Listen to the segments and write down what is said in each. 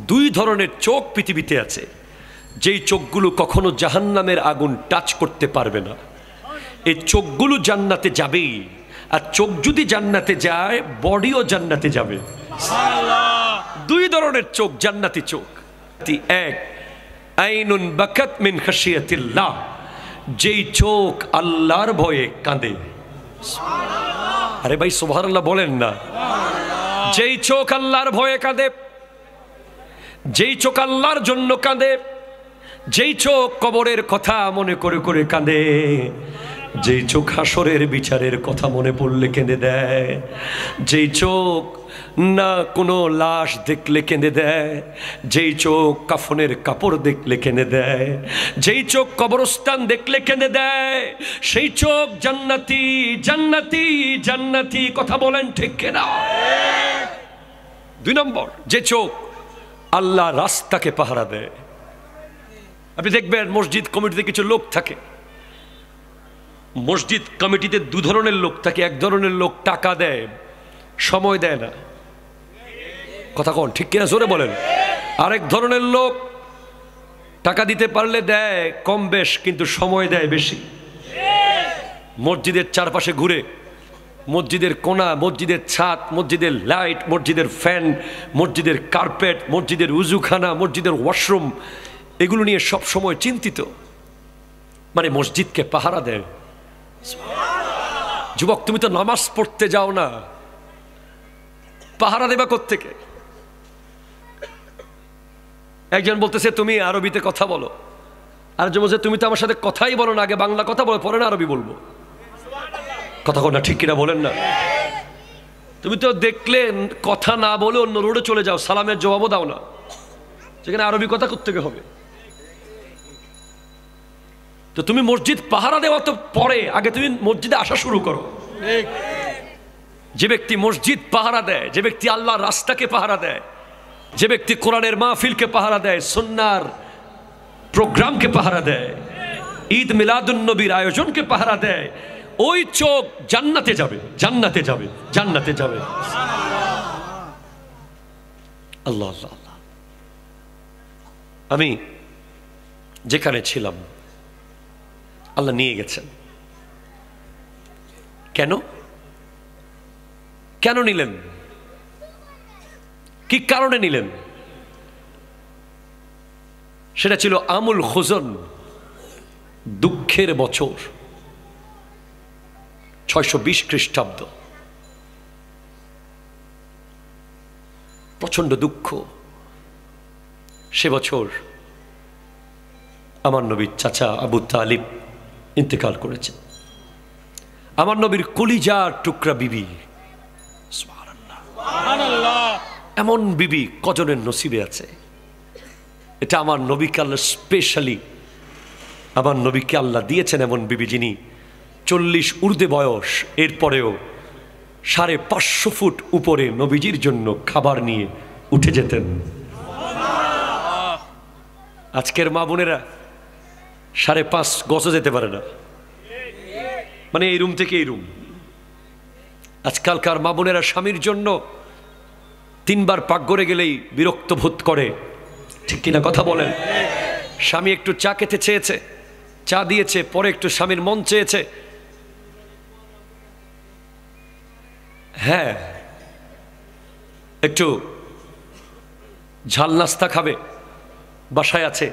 দুই ধরনের চোখ পৃথিবীতে আছে, যেই চোখগুলো কখনো জাহান্নামের আগুন টাচ করতে পারবে না। এই চোখগুলো জান্নাতে যাবেই, আর চোখ যদি জান্নাতে যায় বডিও জান্নাতে যাবে। দুই ধরনের চোখ জান্নাতি চোখ। এক, আইনুন বাকাত মিন খাশিয়াতিল্লাহ, যেই চোখ আল্লাহর ভয়ে কাঁদে। আরে ভাই সুবহানাল্লাহ বলেন না। যেই চোখ আল্লাহর ভয়ে কাঁদে, যেই চোখ আল্লাহর জন্য কাঁদে, যেই চোখ কবরের কথা মনে করে করে কাঁদে, যেই চোখ হাসরের বিচারের কথা মনে পড়লে কেঁদে দেয়, যেই চোখ না কোনো লাশ দেখলে কেঁদে দেয়, যেই চোখ কাফনের কাপড় দেখলে কেঁদে দেয়, যেই চোখ কবরস্থান দেখলে কেঁদে দেয়, সেই চোখ জান্নাতি জান্নাতি জান্নাতি। কথা বলেন ঠিক কিনা? দুই নম্বর, যে চোখ আল্লাহ রাস্তাকে পাহারা দেয়। আপনি দেখবেন মসজিদ কমিটিতে কিছু লোক থাকে, মসজিদ কমিটিতে দু ধরনের লোক থাকে। এক ধরনের লোক টাকা দেয়, সময় দেয় না। কথা কোন ঠিক কিনা জোরে বলেন। আরেক ধরনের লোক টাকা দিতে পারলে দেয় কম বেশ, কিন্তু সময় দেয় বেশি। মসজিদের চারপাশে ঘুরে, মসজিদের কোণা, মসজিদের ছাদ, মসজিদের লাইট, মসজিদের ফ্যান, মসজিদের কার্পেট, মসজিদের উজুখানা, মসজিদের ওয়াশরুম, এগুলো নিয়ে সব সময় চিন্তিত। মানে মসজিদকে পাহারা দেয়। যুবক, তুমি তো নামাজ পড়তে যাও না, পাহারা দেবা কোত্থেকে? একজন বলতেছে তুমি আরবিতে কথা বলো, আরেকজন বলছে তুমি তো আমার সাথে কথাই বলো না, আগে বাংলা কথা বলো পরে না আরবি বলবো। কথা না ঠিক কিনা বলেন না? তুমি তো দেখলে কথা না বলে অন্য রোডে চলে যাও, সালামের জবাবও দাও না, সেখানে আরবি কথা কোত্থেকে হবে? তো তুমি মসজিদ পাহারা দেওয়া তো পরে, আগে তুমি মসজিদে আসা শুরু করো। যে ব্যক্তি মসজিদ পাহারা দেয়, যে ব্যক্তি আল্লাহর রাস্তাকে পাহারা দেয়, যে ব্যক্তি কোরআনের মাহফিলকে পাহারা দেয়, সুন্নাহর প্রোগ্রামকে পাহারা দেয়, ঈদ মিলাদুন নবীর আয়োজনকে পাহারা দেয়, ওই চোখ জান্নাতে যাবে, জান্নাতে যাবে, জান্নাতে যাবে। আল্লাহ আল্লাহ আল্লাহ। আমি যেখানে ছিলাম আল্লাহ নিয়ে গেছেন। কেন? কেন নিলেন? কি কারণে নিলেন? সেটা ছিল আমুল খুজন, দুঃখের বছর, 620 খ্রিস্টাব্দ। প্রচন্ড দুঃখ। সে বছর আমার নবীর চাচা আবু তালিব ইন্তেকাল করেছেন। আমার নবীর কলিজার টুকরা বিবি, এমন বিবি কজনের নসিবে আছে? এটা আমার নবীকে আল্লাহ স্পেশালি, আমার নবীকে আল্লাহ দিয়েছেন এমন বিবি যিনি 40 ঊর্ধ্বে বয়স, এরপরেও 550 ফুট উপরে নবীজির জন্য খাবার নিয়ে উঠে যেতেন। আজকের মা বোনেরা 5.5 গজও যেতে পারে না, মানে এই রুম থেকে এই রুম। আজকালকার মা বোনেরা স্বামীর জন্য 3 বার পাকঘরে গেলেই বিরক্ত বোধ করে, ঠিক কিনা কথা বলেন? স্বামী একটু চা খেতে চেয়েছে, চা দিয়েছে, পরে একটু স্বামীর মন চেয়েছে, হ্যাঁ একটু ঝাল নাস্তা খাবে, বাসায় আছে,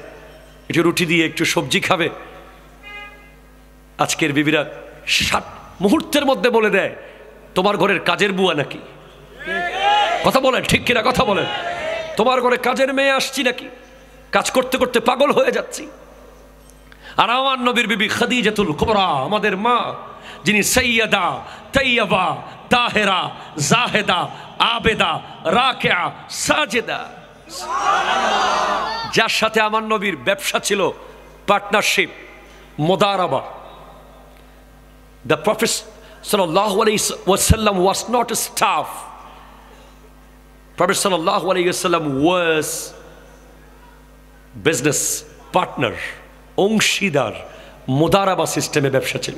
একটু রুটি দিয়ে একটু সবজি খাবে। আজকের বিবিরা 60 মুহূর্তের মধ্যে বলে দেয় তোমার ঘরের কাজের বুয়া নাকি? কথা বলেন ঠিক কিনা কথা বলেন? তোমার ঘরে কাজের মেয়ে আসছি নাকি? কাজ করতে করতে পাগল হয়ে যাচ্ছি। আর আমার নবীর বিবি খাদিজাতুল কুবরা, আমাদের মা, যিনি সাইয়্যিদা তাইয়্যিবা তাহেরা জাহেদা আবেদা রাকিয়া সাজেদা, যার সাথে আমার নবীর ব্যবসা ছিল, partnership, Mudaraba. The Prophet sallallahu alaihi wasallam was not a staff. Prophet sallallahu alaihi wasallam was business partner, অংশীদার, মুদারাবা সিস্টেমে ব্যবসা ছিল।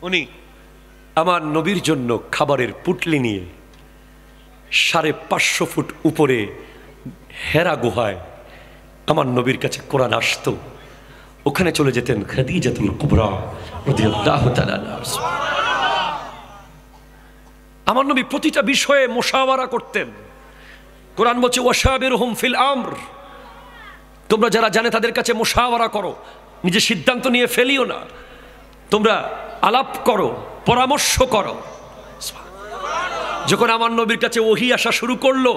উনি আমার নবীর জন্য খাবারের পুটলি নিয়ে 550 ফুট উপরে হেরা গুহায় আমার নবীর কাছে কোরআন আসতো, ওখানে চলে যেতেন খাদিজাতুল কুবরা রাদিয়াল্লাহু তাআলা আনহা। আমার নবী প্রতিটা বিষয়ে মুশাওয়ারা করতেন। কোরআন বলছে ওয়াশাবিরহুম ফিল আমর, তোমরা যারা জানে তাদের কাছে মুশাওয়ারা করো, নিজে সিদ্ধান্ত নিয়ে ফেলিও না, তোমরা আলাপ করো, পরামর্শ করো। যখন আমার নবীর কাছে ওহী আসা শুরু করলো,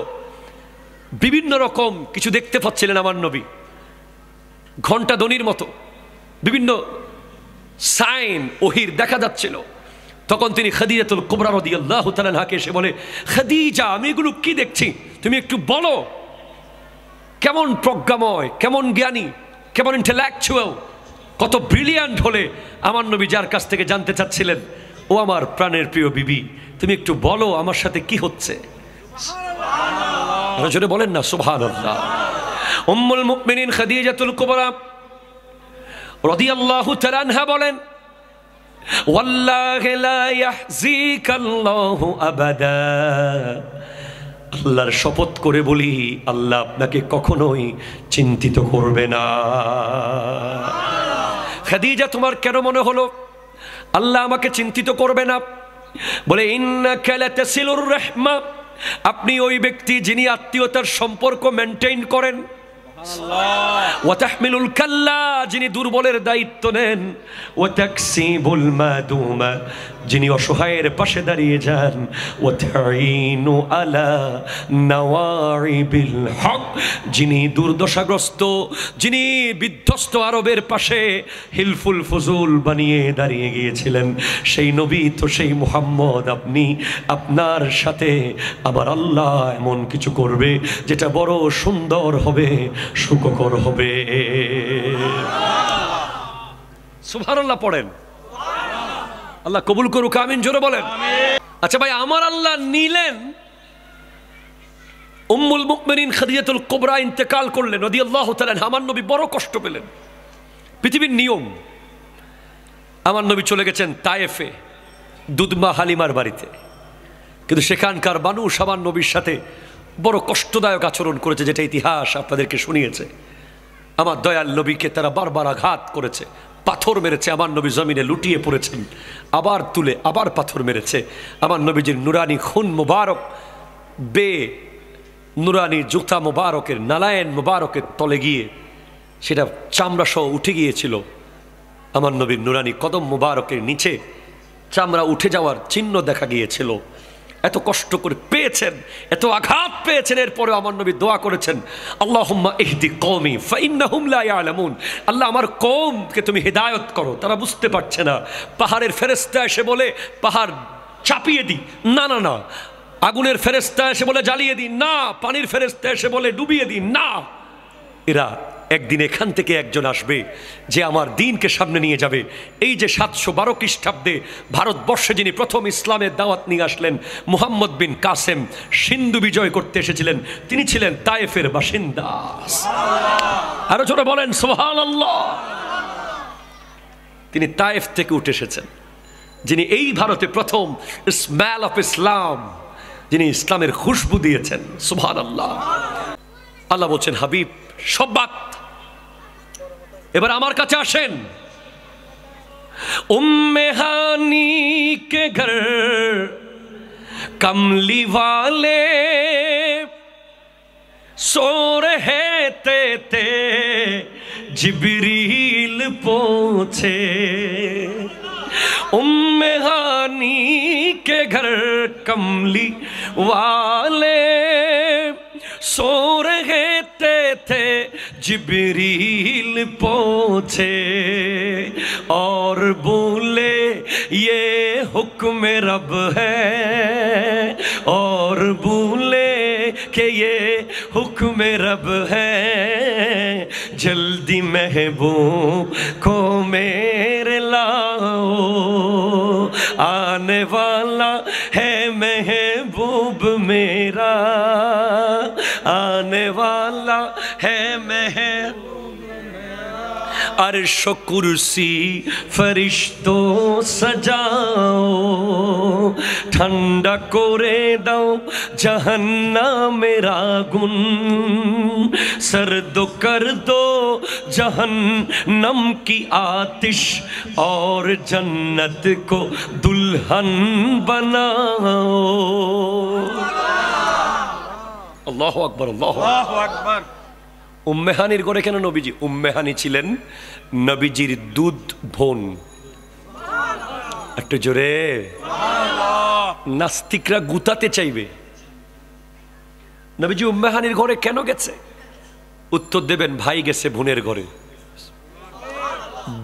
বিভিন্ন রকম কিছু দেখতে পাচ্ছিলেন আমার নবী, ঘণ্টা ধ্বনির মতো বিভিন্ন সাইন ওহীর দেখা যাচ্ছিল। তখন তিনি খাদিজাতুল কুবরা রাদিয়াল্লাহু তাআলা আনহাকে এসে বলে, খাদিজা আমি এগুলো কি দেখছি, তুমি একটু বলো, কেমন প্রজ্ঞাময়, কেমন জ্ঞানী, কেমন ইন্টেলেকচুয়াল, কত ব্রিলিয়ান্ট হলে আমার নবী যার কাছ থেকে জানতে চাচ্ছিলেন, ও আমার প্রাণের প্রিয় বিবি তুমি একটু বলো আমার সাথে কি হচ্ছে। সুবহানাল্লাহ, জোরে বলেন না সুবহানাল্লাহ। উম্মুল মুমিনিন খাদিজাতুল কুবরা রাদিয়াল্লাহু তাআলা আনহা বলেন, ওয়াল্লাহি লা ইয়াহজিকাল্লাহু আবাদা, আল্লাহর শপথ করে বলি আল্লাহ আপনাকে কখনোই চিন্তিত করবে না। খাদিজা তোমার কেন মনে হলো আল্লাহ আমাকে চিন্তিত করবে না? বলে ইন্নাকা লাতাসিলুর রাহমা, আপনি ওই ব্যক্তি যিনি আত্মীয়তার সম্পর্ক মেনটেইন করেন। ওয়া তাহমিলুল কাল্লা, যিনি দুর্বলের দায়িত্ব নেন। ওয়া তাকসিবুল মাদুমা, যিনি অসহায়ের পাশে দাঁড়িয়ে যান। ওয়া তাঈনু আলা নাওয়াইবিল হক, যিনি দুর্দশাগ্রস্ত, যিনি বিধ্বস্ত আরবের পাশে হিলফুল ফুজুল বানিয়ে দাঁড়িয়ে গিয়েছিলেন, সেই নবী তো সেই মুহাম্মদ। আপনি আপনার সাথে আবার আল্লাহ এমন কিছু করবে যেটা বড় সুন্দর হবে, সুখকর হবে। সুবহানাল্লাহ পড়েন, আল্লাহ কবুল করুক, আমিন জোরে বলেন। আচ্ছা ভাই, আমার আল্লাহ নিলেন, উম্মুল মুমিনিন খাদিজাতুল কুবরা ইন্তেকাল করলেন রাদিয়াল্লাহু তাআলা আনহা, আমার নবী বড় কষ্ট পেলেন। পৃথিবীর নিয়ম, আমার নবী চলে গেছেন তায়েফে দুধমা হালিমার বাড়িতে, কিন্তু সেখানকার মানুষ আমার নবীর সাথে বড় কষ্টদায়ক আচরণ করেছে, যেটা ইতিহাস আপনাদেরকে শুনিয়েছে। আমার দয়াল নবীকে তারা বারবার আঘাত করেছে, পাথর মেরেছে, আমার নবী জমিনে লুটিয়ে পড়েছেন, আবার তুলে আবার পাথর মেরেছে। আমার নবীজির নুরানি খুন মুবারক বে নুরানি জুতা মুবারকের নালায়েন মুবারকের তলে গিয়ে সেটা চামড়া সহ উঠে গিয়েছিল। আমার নবীর নুরানি কদম মুবারকের নিচে চামড়া উঠে যাওয়ার চিহ্ন দেখা গিয়েছিল। এত কষ্ট করে পেয়েছেন, এত আঘাত পেয়েছেন, এরপরে আমার নবী দোয়া করেছেন, আল্লাহুম্মা ইহদি কওমি ফাইন্নাহুম লা ইয়ালামুন, আল্লাহ আমার কওমকে তুমি হিদায়াত করো, তারা বুঝতে পারছে না। পাহাড়ের ফেরেশতা এসে বলে পাহাড় চাপিয়ে দিই, না না না। আগুনের ফেরেশতা এসে বলে জ্বালিয়ে দিই, না। পানির ফেরেশতা এসে বলে ডুবিয়ে দিই, না। এরা একদিন এখান থেকে একজন আসবে যে আমার দ্বীনকে সামনে নিয়ে যাবে। এই যে 712 খ্রিস্টাব্দে ভারতবর্ষে যিনি প্রথম ইসলামের দাওয়াত নিয়ে আসলেন, মুহাম্মদ বিন কাসেম, সিন্ধু বিজয় করতে এসেছিলেন, তিনি ছিলেন তায়েফের বাসিন্দা। আরো জোরে বলেন সুবহানাল্লাহ। তিনি তায়েফ থেকে উঠে এসেছেন, যিনি এই ভারতে প্রথম স্মেল অফ ইসলাম, যিনি ইসলামের খুশবু দিয়েছেন। সুবহানাল্লাহ। আল্লাহ বলছেন, হাবিব সব বাত, এবার আমার কাছে আসেন। উম্মে হানি কে ঘর কমলি ওয়ালে সো রহে তে জিবরিল পৌঁছে। उम्मे हानी के घर कमली वाले सो रहे थे जिब्रील पहुँचे और बोले ये हुक्म रब है, और बोले कि ये हुक्म रब है, जल्दी महबूब को मेरे लाओ, आने वाला है महबूब मेरा, आने वाला है महबूब, अर्श कुर्सी फरिश्तो सजाओ ठंडा करे दाओ जहन्नामेर आगुन सर्द कर दो जहन्नम की आतिश और जन्नत को दुल्हन बनाओ अल्लाहु अकबर अल्लाहु अकबर उम्मे हानिर घरे केन नबीजी उम्मे हानि छिलेन नबीजिर दूध বোন একটু জোরে নাস্তিকরা গুতাতে চাইবে নবীজি উম্মে হানির ঘরে কেন গেছে উত্তর দেবেন ভাই গেছে বোনের ঘরে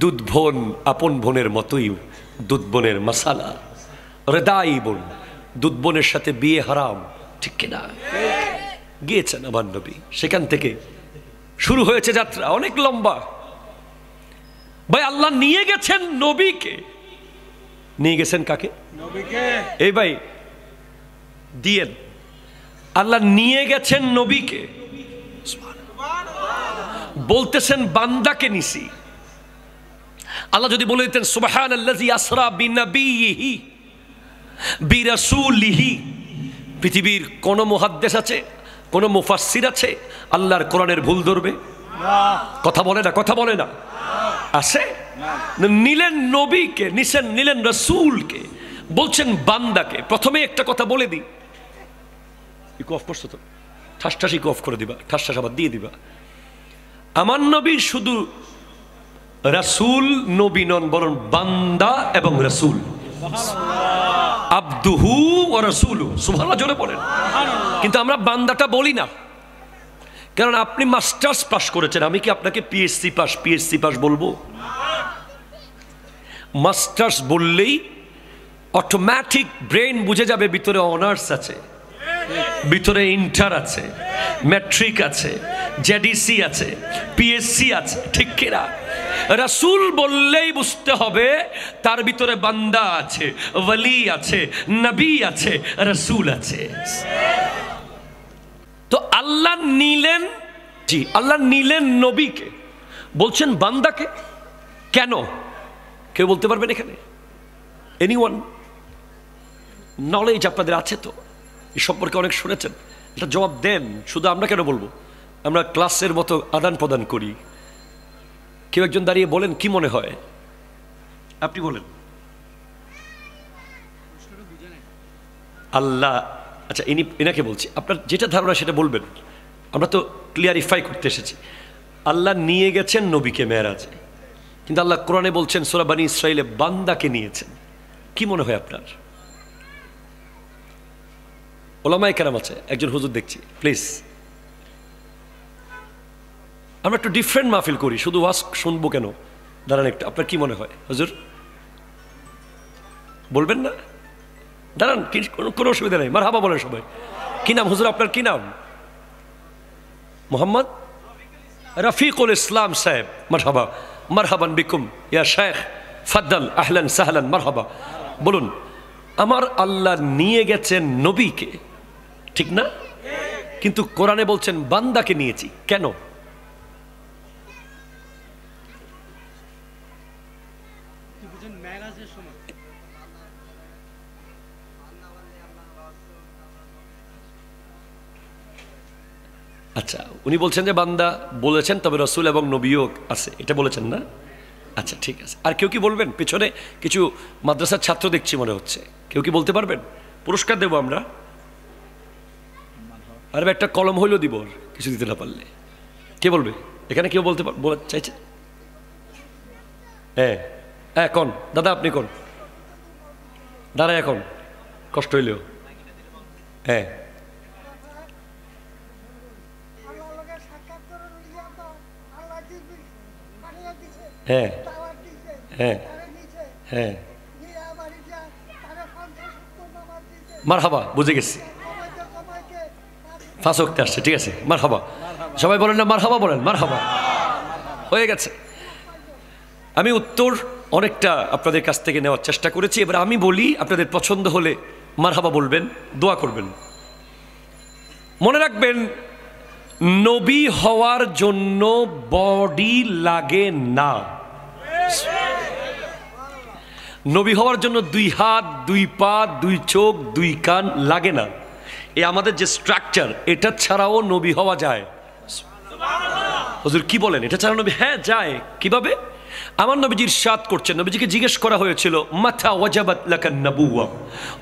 দুধ বোন আপন বোনের মতোই দুধ বোনের মশালা হৃদয় বোন দুধ বোনের সাথে বিয়ে হারাম ঠিক কি না গিয়েছেন আমার নবী সেখান থেকে শুরু হয়েছে যাত্রা অনেক লম্বা ভাই আল্লাহ নিয়ে গেছেন নবীকে নিয়ে গেছেন কাকে নবীকে এই ভাই দিয়েন আল্লাহ নিয়ে গেছেন নবীকে বলতেছেন বান্দাকে নিছি আল্লাহ যদি বলে দিতেন সুবহানাল্লাযী আসরা বিনবিয়িহি বিরাসূলিহি পৃথিবীর কোন মুহাদ্দিস আছে কোন মুফাসসির আছে আল্লাহর কোরআনের ভুল ধরবে না কথা বলে না আছে নিলেন নবীকে নিলেন রাসূলকে বলছেন বান্দাকে প্রথমে একটা কথা বলে দিই ইকো অফ করছো তো ঠাস ইকো অফ করে দিবা ঠাস আবার দিয়ে দিবা আমার নবী শুধু রাসূল নবী নন বরং বান্দা এবং রাসূল আব্দুহু ওয়া রাসূলু সুবহানাল্লাহ জোরে বলেন কিন্তু আমরা বান্দাটা বলি না কারণ আপনি মাস্টার্স পাস করেছেন আমি কি আপনাকে পিএইচডি পাস বলবো মাস্টার্স বললেই অটোমেটিক ব্রেন বুঝে যাবে ভিতরে অনার্স আছে ভিতরে ইন্টার আছে ম্যাট্রিক আছে জেডিসি আছে পিএসসি আছে ঠিক কি না রাসূল বললেই বুঝতে হবে তার ভিতরে বান্দা আছে ওয়ালি আছে নবী আছে রাসূল আছে তো আল্লাহ নিলেন নবীকে বলছেন বান্দাকে কেন কেউ বলতে পারবেন এখানে এনিওয়ান নলেজ আপনাদের আছে তো এই সম্পর্কে অনেক শুনেছেন এটা জবাব দেন শুধু আমরা কেন বলবো আমরা ক্লাসের মতো আদান প্রদান করি কেউ একজন দাঁড়িয়ে বলেন কি মনে হয় আপনি বলেন আল্লাহ আচ্ছা এনাকে বলছি আপনার যেটা ধারণা সেটা বলবেন আমরা তো ক্লিয়ারিফাই করতে এসেছি আল্লাহ নিয়ে গেছেন নবীকে মেরাজে কিন্তু আল্লাহ কোরআনে বলছেন সূরা বনী ইসরাঈলে বান্দাকে নিয়েছেন কি মনে হয় আপনার ওলামায়ে কেরাম আছে একজন হুজুর দেখছি প্লিজ আমরা একটু ডিফারেন্ট মাহফিল করি শুধু ওয়াজ শুনবো কেন দাঁড়ান একটু আপনার কি মনে হয় হুজুর বলবেন না দাঁড়ান কোনো অসুবিধা নেই মারহাবা বলেন সবাই কি নাম হুজুর আপনার কি নাম মোহাম্মদ রফিকুল ইসলাম সাহেব মারহাবা মারহাবান বিকুম ইয়া শেখ ফাদ্দাল আহলান সাহলান মারহাবা বলুন আমার আল্লাহ নিয়ে গেছেন নবীকে ঠিক না কিন্তু কোরআনে বলছেন বান্দাকে নিয়েছি কেন আচ্ছা উনি বলছেন যে বান্দা বলেছেন তবে রাসূল এবং নবীও আছে এটা বলেছেন না আচ্ছা ঠিক আছে আর কেউ কি বলবেন পিছনে কিছু মাদ্রাসার ছাত্র দেখছি মনে হচ্ছে কেউ কি বলতে পারবেন পুরস্কার দেব আমরা আর একটা কলম হইলো দিব কিছু দিতে না পারলে কে বলবে এখানে কেউ বলতে চাইছে হ্যাঁ হ্যাঁ কোন দাদা আপনি কোন দাঁড়ায় এখন কষ্ট হইলেও হ্যাঁ হ্যাঁ হ্যাঁ হ্যাঁ মারহাবা বুঝে গেছি 5 ওয়াক্তে আসছে ঠিক আছে মারহাবা সবাই বলেন না মারহাবা বলেন মারহাবা হয়ে গেছে আমি উত্তর অনেকটা আপনাদের কাছ থেকে নেওয়ার চেষ্টা করেছি এবার আমি বলি আপনাদের পছন্দ হলে মারহাবা বলবেন দোয়া করবেন মনে রাখবেন নবী হওয়ার জন্য বডি লাগে না। নবী হওয়ার জন্য 2 হাত 2 পা 2 চোখ 2 কান লাগে না। এই আমাদের যে স্ট্রাকচার, এটা ছাড়াও নবী হওয়া যায়। হুজুর কি বলেন, এটা ছাড়া নবী? হ্যাঁ যায়। কিভাবে? আমার নবীজি ইরশাদ করছেন, নবীজিকে জিজ্ঞেস করা হয়েছিল, মাথা ওয়াজাবাত লাকান নবুওয়া,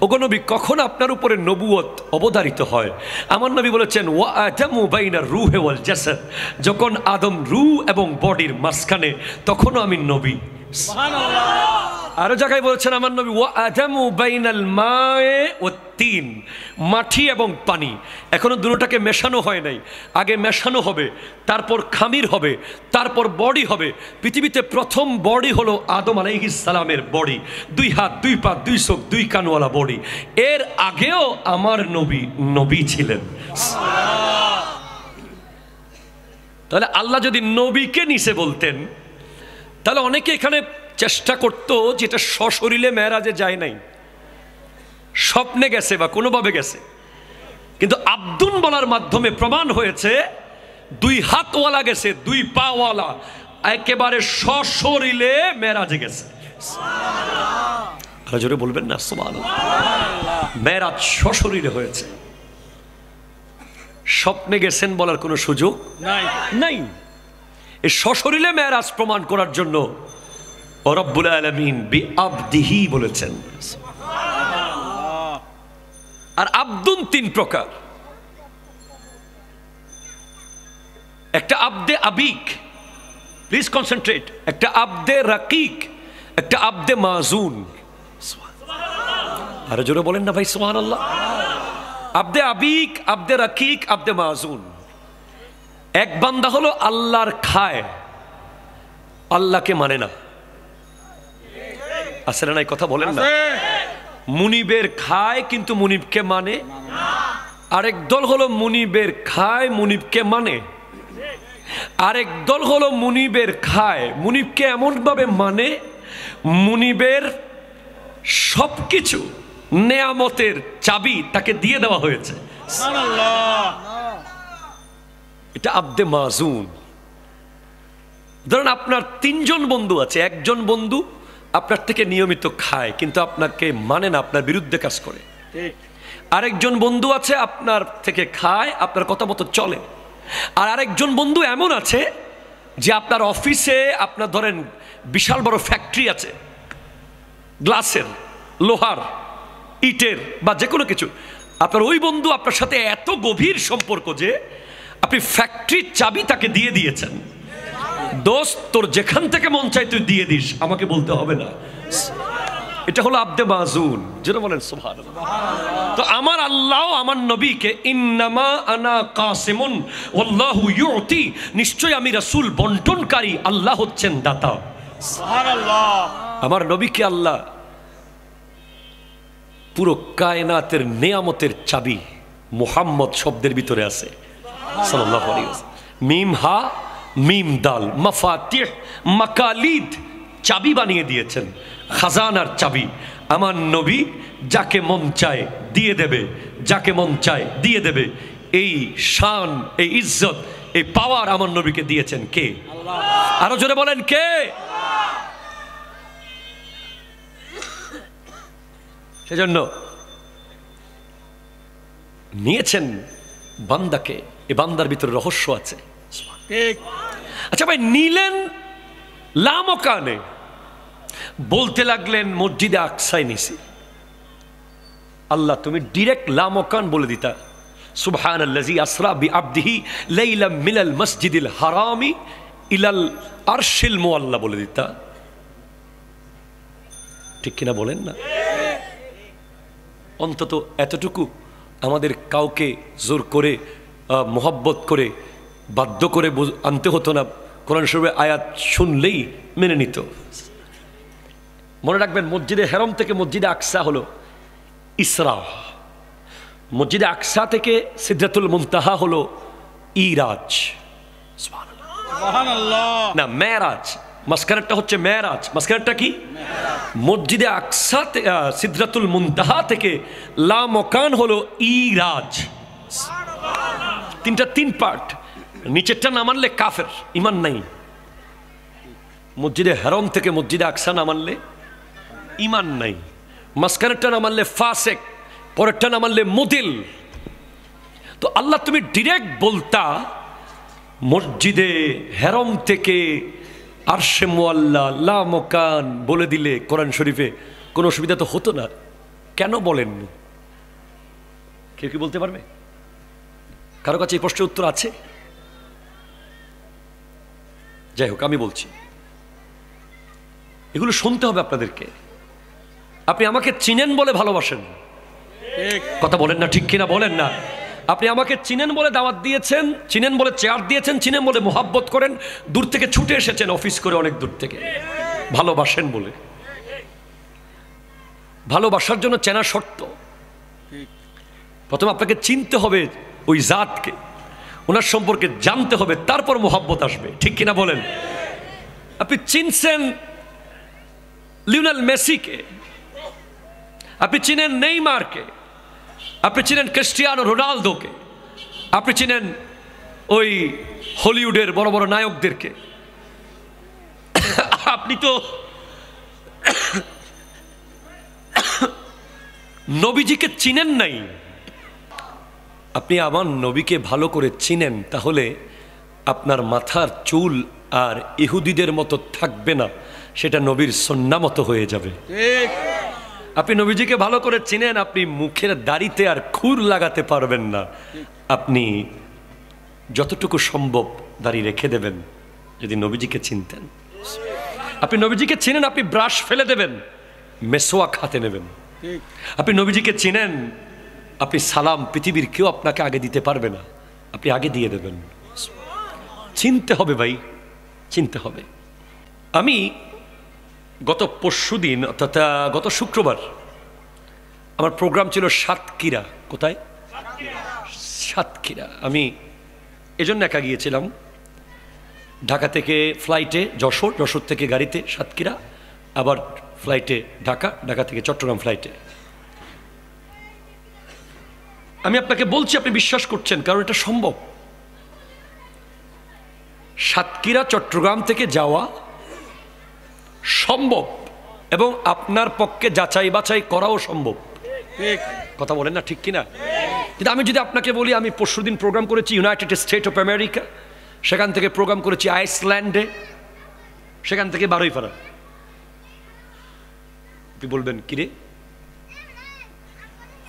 ওগো নবী কখন আপনার উপরে নবুয়ত অবধারিত হয়? আমার নবী বলেছেন, ওয়া আদামু বাইনার রূহি ওয়াল জাসাদ, যখন আদম রূহ এবং বডির মাঝখানে, তখনও আমি নবী। সুবহানাল্লাহ। আরো জায়গায় বলেছেন আমার নবী, ওয়া আদামু বাইনাল মায়ে ওয়াত তিন, মাটি এবং পানি, এখনো দুটোটাকে মেশানো হয় নাই, আগে মেশানো হবে, তারপর খামির হবে, তারপর বডি হবে। পৃথিবীতে প্রথম বডি হলো আদম আলাইহিস সালামের বডি, 2 হাত 2 পা 2 চোখ 2 কানওয়ালা বডি। এর আগেও আমার নবী ছিলেন। তাহলে আল্লাহ যদি নবীকে নিচে বলতেন, তাহলে অনেকে এখানে চেষ্টা করতো যেটা সশরীরে মেরাজে যায় নাই, স্বপ্নে গেছে বা কোনোভাবে গেছে, কিন্তু আব্দুন বলার মাধ্যমে প্রমাণ হয়েছে 2 হাতওয়ালা গেছে, 2 পাওয়ালা, একেবারে সশরীরে মেরাজে গেছে। আর জোরে বলবেন না সুবহানাল্লাহ। মেরাজ সশরীরে হয়েছে, স্বপ্নে গেছেন বলার কোনো সুযোগ নাই। এই সশরীরে মেরাজ প্রমাণ করার জন্য রব্বুল আলামিন বিআবদিহি বলেছেন। আর আব্দুন 3 প্রকার, একটা আব্দে আবিক, প্লিজ কনসেন্ট্রেট, একটা আব্দে রাকিক, একটা আব্দে মাজুন। আরে জোরে বলেন না ভাই সুবহানাল্লাহ। আব্দে আবিক, আব্দে রাকিক, আব্দে মাজুন। এক বান্দা হলো আল্লাহর খায়, আল্লাহকে মানে না। আসলে না, কথা বলেন না। মুনিবের খায় কিন্তু মুনিবকে মানে। আরেক দল হলো মুনিবের খায়, মুনিবকে মানে। আরেক দল হলো মুনিবের খায়, মুনিবকে এমন ভাবে মানে, মুনিবের সবকিছু নেয়ামতের চাবি তাকে দিয়ে দেওয়া হয়েছে। এটা আব্দে মাজুন। ধরেন আপনার 3 জন বন্ধু আছে, একজন বন্ধু আপনার থেকে নিয়মিত খায় কিন্তু আপনাকে মানে না, আপনার বিরুদ্ধে কাজ করে। আরেকজন বন্ধু আছে আপনার থেকে খায়, আপনার কথা মতো চলে। আর আরেকজন বন্ধু এমন আছে যে আপনার অফিসে, আপনার ধরেন বিশাল বড় ফ্যাক্টরি আছে, গ্লাসের, লোহার, ইটের বা যে কোনো কিছু, আপনার ওই বন্ধু আপনার সাথে এত গভীর সম্পর্ক যে আপনি ফ্যাক্টরির চাবি তাকে দিয়ে দিয়েছেন। দোস্ত, তোর যেখান থেকে মন চাই তুই দিয়ে দিস, আমাকে বলতে হবে না। এটা হলো আব্দে মাজুন, যেটা বলেন সুবহানাল্লাহ। তো আমার আল্লাহ আমার নবীকে ইন্নামা আনা কাসিমুন ওয়াল্লাহু ইউতি, নিশ্চয় আমি রাসূল বন্টনকারী, আল্লাহ হচ্ছেন দাতা। সুবহানাল্লাহ। আমার নবীকে আল্লাহ পুরো কায়নাতের নিয়ামতের চাবি মুহাম্মদ শব্দের ভিতরে আছে সাল্লাল্লাহু আলাইহি ওয়াসাল্লাম। মিম হা মিম দাল, মাফাতিহ মাকালিদ, চাবি বানিয়ে দিয়েছেন, খাজানার চাবি। আমার নবী যাকে মন চায় দিয়ে দেবে, যাকে মন চায় দিয়ে দেবে। এই শান, এই ইজ্জত, এই পাওয়ার আমার নবীকে দিয়েছেন কে? আল্লাহ। আরো জোরে বলেন কে? সেজন্য নিয়েছেন বান্দাকে, এই বান্দার ভিতরে রহস্য আছে। আচ্ছা ভাই, নিলেন লামকানে, বলতে লাগলেন মসজিদে আকসায় নিছি। আল্লাহ তুমি ডিরেক্ট লামকান বলে দিতা, সুবহানাল্লাযী আসরা বিআবদিহি লাইলাম মিনাল মসজিদিল হারামি ইলাল আরশিল মুআল্লা বলে দিতা, ঠিক কিনা বলেন না? অন্তত এতটুকু আমাদের কাউকে জোর করে, মোহাব্বত করে, বাধ্য করে আনতে হতো না। কোরআন শরীফের আয়াত শুনলেই মেনে নিত। মনে রাখবেন, মসজিদে হেরম থেকে মসজিদে আকসা হলো ইসরা, মসজিদে আকসা থেকে সিদরাতুল মুনতাহা হলো ইরাজ। সুবহানাল্লাহ। না, মেরাজ, মাসখানেরটা হচ্ছে মেরাজ। মাসখানেরটা কি? মসজিদে আকসা সিদরাতুল মুনতাহা থেকে লামকান হলো ইরাজ। 3 পার্ট। নিচেরটা না মানলে কাফের, ইমান নাই। মসজিদে হারাম থেকে মসজিদে আকসা না মানলে ইমান নাই। মাঝখানেরটা না মানলে ফাসেক, পরেরটা না মানলে মুদিল। তো আল্লাহ তুমি ডিরেক্ট বলতা মসজিদে হারাম থেকে আরশে মুআল্লা লা মাকান বলে দিলে কোরআন শরীফে কোনো অসুবিধা তো হতো না, কেন বলেননি? কেউ কি বলতে পারবে? কারো কাছে এই প্রশ্নের উত্তর আছে? যাই হোক, আমি বলছি, এগুলো শুনতে হবে আপনাদেরকে। আপনি আমাকে চিনেন বলে ভালোবাসেন, কথা বলেন না, ঠিক কিনা বলেন না? আপনি আমাকে চিনেন বলে দাওয়াত দিয়েছেন, চিনেন বলে চেয়ার দিয়েছেন, চিনেন বলে মোহাব্বত করেন, দূর থেকে ছুটে এসেছেন অফিস করে অনেক দূর থেকে, ভালোবাসেন বলে। ভালোবাসার জন্য চেনা শর্ত। প্রথমে আপনাকে চিনতে হবে ওই জাতকে, ওনার সম্পর্কে জানতে হবে, তারপর মোহাব্বত আসবে, ঠিক কিনা বলেন? আপনি চিনছেন লিওনেল মেসিকে, আপনি চিনেন নেইমারকে, আপনি চিনেন ক্রিস্টিয়ানো রোনালদোকে, আপনি চিনেন ওই হলিউডের বড় বড় নায়কদেরকে, আপনি তো নবীজিকে চিনেন নাই। আপনি আমার নবীকে ভালো করে চিনেন, তাহলে আপনার মাথার চুল আর ইহুদিদের মতো থাকবে না, সেটা নবীর সুন্নাহ মতো হয়ে যাবে। আপনি নবীজিকে ভালো করে চিনেন, আপনি মুখের দাড়িতে আর খুর লাগাতে পারবেন না, আপনি যতটুকু সম্ভব দাড়ি রেখে দেবেন যদি নবীজিকে চিনতেন। আপনি নবীজিকে চিনেন, আপনি ব্রাশ ফেলে দেবেন, মেসোয়াক হাতে নেবেন। আপনি নবীজিকে চিনেন, আপনি সালাম পৃথিবীর কেউ আপনাকে আগে দিতে পারবে না, আপনি আগে দিয়ে দেবেন। চিনতে হবে ভাই, চিনতে হবে। আমি গত পরশুদিন অর্থাৎ গত শুক্রবার আমার প্রোগ্রাম ছিল সাতক্ষীরা। কোথায়? সাতক্ষীরা। আমি এজন্য একা গিয়েছিলাম, ঢাকা থেকে ফ্লাইটে যশোর, যশোর থেকে গাড়িতে সাতক্ষীরা, আবার ফ্লাইটে ঢাকা, ঢাকা থেকে চট্টগ্রাম ফ্লাইটে। আমি আপনাকে বলছি, আপনি বিশ্বাস করছেন, কারণ এটা সম্ভব। সাতক্ষীরা চট্টগ্রাম থেকে যাওয়া সম্ভব, এবং আপনার পক্ষে যাচাই বাছাই করাও সম্ভব। কথা বলেন না, ঠিক কিনা? কিন্তু আমি যদি আপনাকে বলি, আমি পরশুদিন প্রোগ্রাম করেছি ইউনাইটেড স্টেট অফ আমেরিকা, সেখান থেকে প্রোগ্রাম করেছি আইসল্যান্ডে, সেখান থেকে বারুইপাড়া, আপনি বলবেন কিরে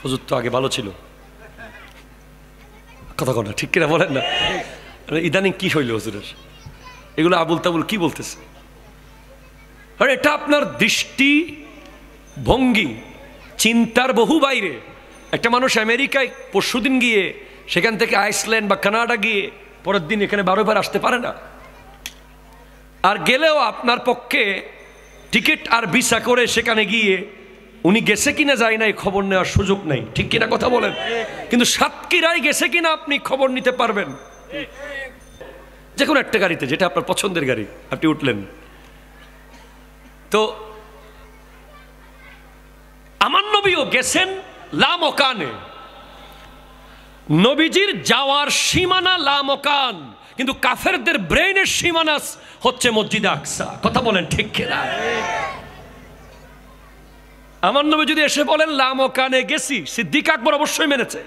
হুজুর তো আগে ভালো ছিল, কথা কথা ঠিক কিনা বলেন না? ইদানিং কি হইল হুজুরের, এগুলো আবুল তাবুল কি বলতেছে? আর এটা আপনার দৃষ্টি ভঙ্গি চিন্তার বহু বাইরে। একটা মানুষ আমেরিকায় পরশুদিন গিয়ে সেখান থেকে আইসল্যান্ড বা কানাডা গিয়ে পরের দিন এখানে বারবার আসতে পারে না। আর গেলেও আপনার পক্ষে টিকিট আর ভিসা করে সেখানে গিয়ে উনি গেছে কিনা যায় না এই খবর নেওয়ার সুযোগ নেই, ঠিক কিনা কথা বলেন? কিন্তু সাতক্ষীরায় গেছে কিনা আপনি খবর নিতে পারবেন। যে কোনো একটা গাড়িতে, যেটা আপনার পছন্দের গাড়ি, আপনি উঠলেন। তো আমার নবীও গেছেন লামকানে, নবীজির যাওয়ার সীমানা লামকান, কিন্তু কাফেরদের ব্রেইনের সীমানা হচ্ছে মসজিদে আকসা। কথা বলেন ঠিক কিনা? আমার নবী যদি এসে বলেন লামকানে গেছি, সিদ্দিক আকবর অবশ্যই মেনেছে।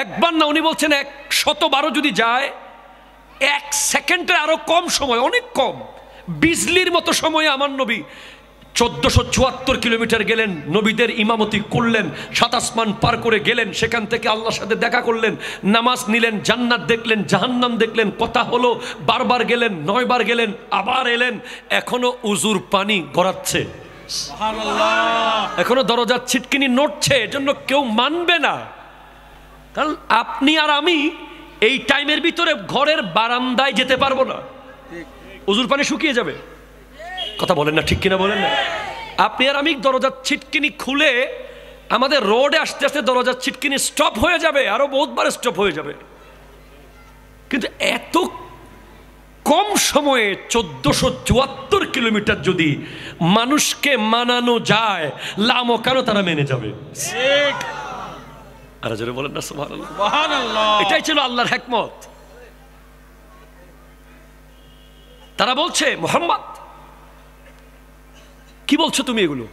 একবার না, উনি বলছেন 112 যদি যায়, 1 সেকেন্ডের আরো কম সময়, অনেক কম, বিজলির মতো সময়ে আমার নবী 1474 কিলোমিটার গেলেন, নবীদের ইমামতি করলেন, 7 আসমান পার করে গেলেন, সেখান থেকে আল্লাহর সাথে দেখা করলেন, নামাজ নিলেন, জান্নাত দেখলেন, জাহান্নাম দেখলেন, কথা হলো, বারবার গেলেন, 9 বার গেলেন, আবার এলেন, এখনো উজুর পানি গড়াচ্ছে, এখনো দরজার ছিটকিনি নড়ছে। এজন্য কেউ মানবে না, কারণ আপনি আর আমি এই টাইমের ভিতরে ঘরের বারান্দায় যেতে পারবো না, উজুর পানি শুকিয়ে যাবে। কথা বলেন না, ঠিক কিনা বলেন না? আপনি আর আমি দরজার ছিটকিনি খুলে আমাদের রোডে আসতে আসতে দরজার ছিটকিনি স্টপ হয়ে যাবে, আরো বহুতবার স্টপ হয়ে যাবে। কিন্তু এত কম সময়ে 1474 কিলোমিটার যদি মানুষকে মানানো যায়, লামকানও তারা মেনে যাবে। আর জোরে বলেন না সুবহানাল্লাহ। এটাই ছিল আল্লাহর হিকমত। তারা বলছে, মুহাম্মদ কি বলছো তুমি এগুলো?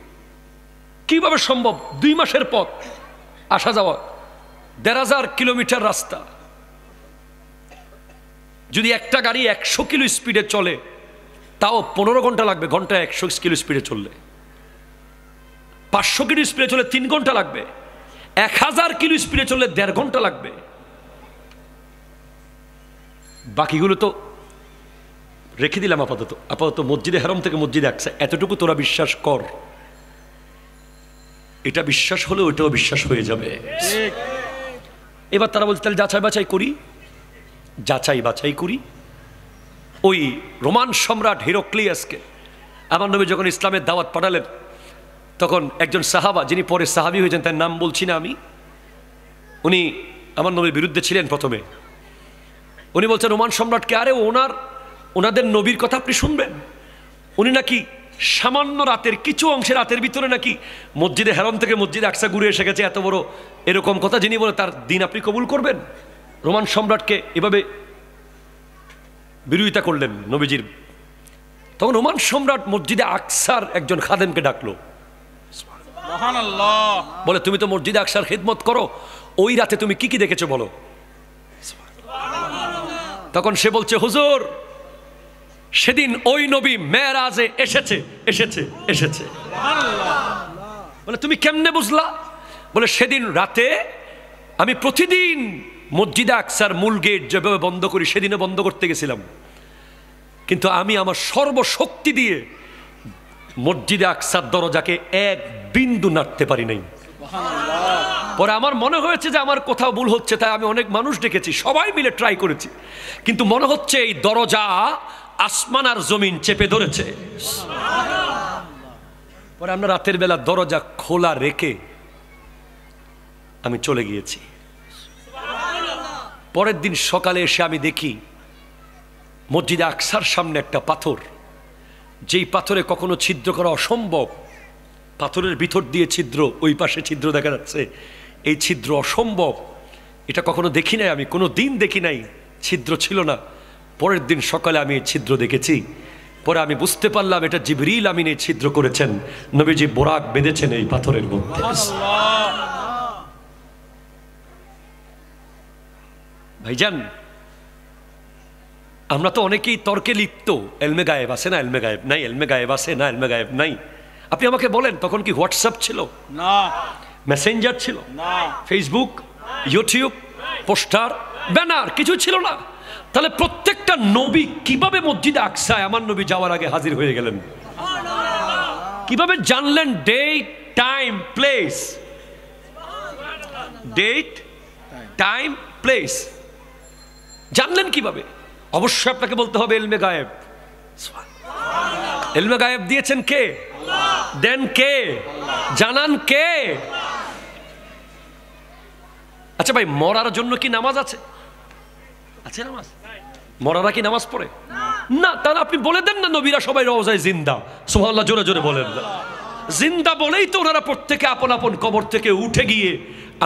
কিভাবে সম্ভব? 2 মাসের পথ আসা যাওয়া, 1500 কিলোমিটার রাস্তা, যদি একটা গাড়ি 100 কিলো স্পিডে চলে তাও 15 ঘন্টা লাগবে, ঘন্টায় 100 কিলো স্পিডে চললে। 500 কিলো স্পিডে চলে 3 ঘন্টা লাগবে, 1000 কিলো স্পিডে চললে 1.5 ঘন্টা লাগবে। বাকিগুলো তো রেখে দিলাম আপাতত মসজিদে হারাম থেকে মসজিদে আকসা, এতটুকু তোরা বিশ্বাস কর। এটা বিশ্বাস হলে ওইটাও বিশ্বাস হয়ে যাবে। এবার তারা বলছে তাহলে যাচাই বাছাই করি। ওই রোমান সম্রাট হিরাক্লিয়াসকে আমার নবী যখন ইসলামের দাওয়াত পাঠালেন, তখন একজন সাহাবা, যিনি পরে সাহাবী হয়েছেন, তার নাম বলছি না আমি, উনি আমার নবীর বিরুদ্ধে ছিলেন প্রথমে। উনি বলছেন রোমান সম্রাটকে, আরে ওনাদের নবীর কথা আপনি শুনবেন? উনি নাকি সামান্য রাতের কিছু অংশে, রাতের ভিতরে নাকি মসজিদে হারাম থেকে মসজিদে আকসা ঘুরে এসে গেছে, এত বড় এরকম কথা যিনি বলে তার দিন আপনি কবুল করবেন? রোমান সম্রাটকে এভাবে বিরোধিতা করলেন নবীজির। তখন রোমান সম্রাট মসজিদে আকসার একজন খাদেমকে ডাকলো, বলে তুমি তো মসজিদে আকসার খিদমত করো, ওই রাতে তুমি কি কি দেখেছো বলো। তখন সে বলছে, হুজুর সেদিন ওই নবী মেরাজে এসেছে। বলে তুমি কেমনে বুঝলা? বলে সেদিন রাতে আমি প্রতিদিন মসজিদে আকসার মূল গেট যেভাবে বন্ধ করি সেদিনে বন্ধ করতে গেছিলাম, কিন্তু আমি আমার সর্বশক্তি দিয়ে মসজিদে আকসার দরজাকে 1 বিন্দু নাড়তে পারি নাই। পরে আমার মনে হয়েছে যে আমার কোথাও ভুল হচ্ছে, তাই আমি অনেক মানুষ ডেকেছি, সবাই মিলে ট্রাই করেছি, কিন্তু মনে হচ্ছে এই দরজা আসমান আর জমিন চেপে ধরেছে। পরে আমরা রাতের বেলা দরজা খোলা রেখে আমি চলে গিয়েছি। পরের দিন সকালে এসে আমি দেখি মসজিদে আকসার সামনে একটা পাথর, যেই পাথরে কখনো ছিদ্র করা অসম্ভব, পাথরের ভিতর দিয়ে ছিদ্র, ওই পাশে ছিদ্র দেখা যাচ্ছে, এই ছিদ্র অসম্ভব, এটা কখনো দেখি নাই, আমি কোনো দিন দেখি নাই, ছিদ্র ছিল না। পরের দিন সকালে আমি এই ছিদ্র দেখেছি, পরে আমি বুঝতে পারলাম এটা জিবরিল আমিন এই ছিদ্র করেছেন, নবীজি বোরাক বেঁধেছেন এই পাথরের মধ্যে। ভাইজান আমরা তো অনেকেই তর্কে লিপ্ত, এলমে গায়েব আছে না এলমে গায়েব নাই, এলমে গায়েব আছে না এলমে গায়েব নাই। আপনি আমাকে বলেন তখন কি হোয়াটসঅ্যাপ ছিল? না। মেসেঞ্জার ছিল? না। ফেসবুক, ইউটিউব, পোস্টার, ব্যানার কিছু ছিল না। তাহলে প্রত্যেকটা নবী কিভাবে মসজিদে আকসায় আমার নবী যাওয়ার আগে হাজির হয়ে গেলেন? কিভাবে জানলেন date, time, place? Date, time, place জানলেন কিভাবে? অবশ্যই আপনাকে বলতে হবে এলমে গায়েব। এলমে গায়েব দিয়েছেন কে? দেন কে? জানান কে? আচ্ছা ভাই, মরার জন্য কি নামাজ আছে? আছে নামাজ? মরারা কি নামাজ পড়ে না? তাহলে আপনি বলে দেন না নবীরা সবাই রওজায় জিন্দা, সুবহানাল্লাহ জোরে জোরে বলেন। জিন্দা বলেই তো ওনারা প্রত্যেকে আপন আপন কবর থেকে উঠে গিয়ে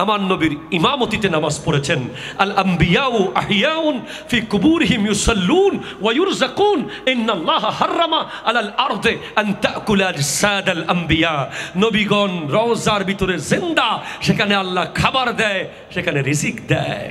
আমার নবীর ইমামতিতে নামাজ পড়েছেন। আল আম্বিয়াউ আহিয়াউন ফি কুবুরহিম ইউসাল্লুন ওয়া ইউরযাকুন ইন্নাল্লাহা হাররামা আলাল আরদি আন তাকুলা আজসাদাল আম্বিয়া। নবীগণ রওজার ভিতরে জিন্দা, সেখানে আল্লাহ খাবার দেয়, সেখানে রিজিক দেয়।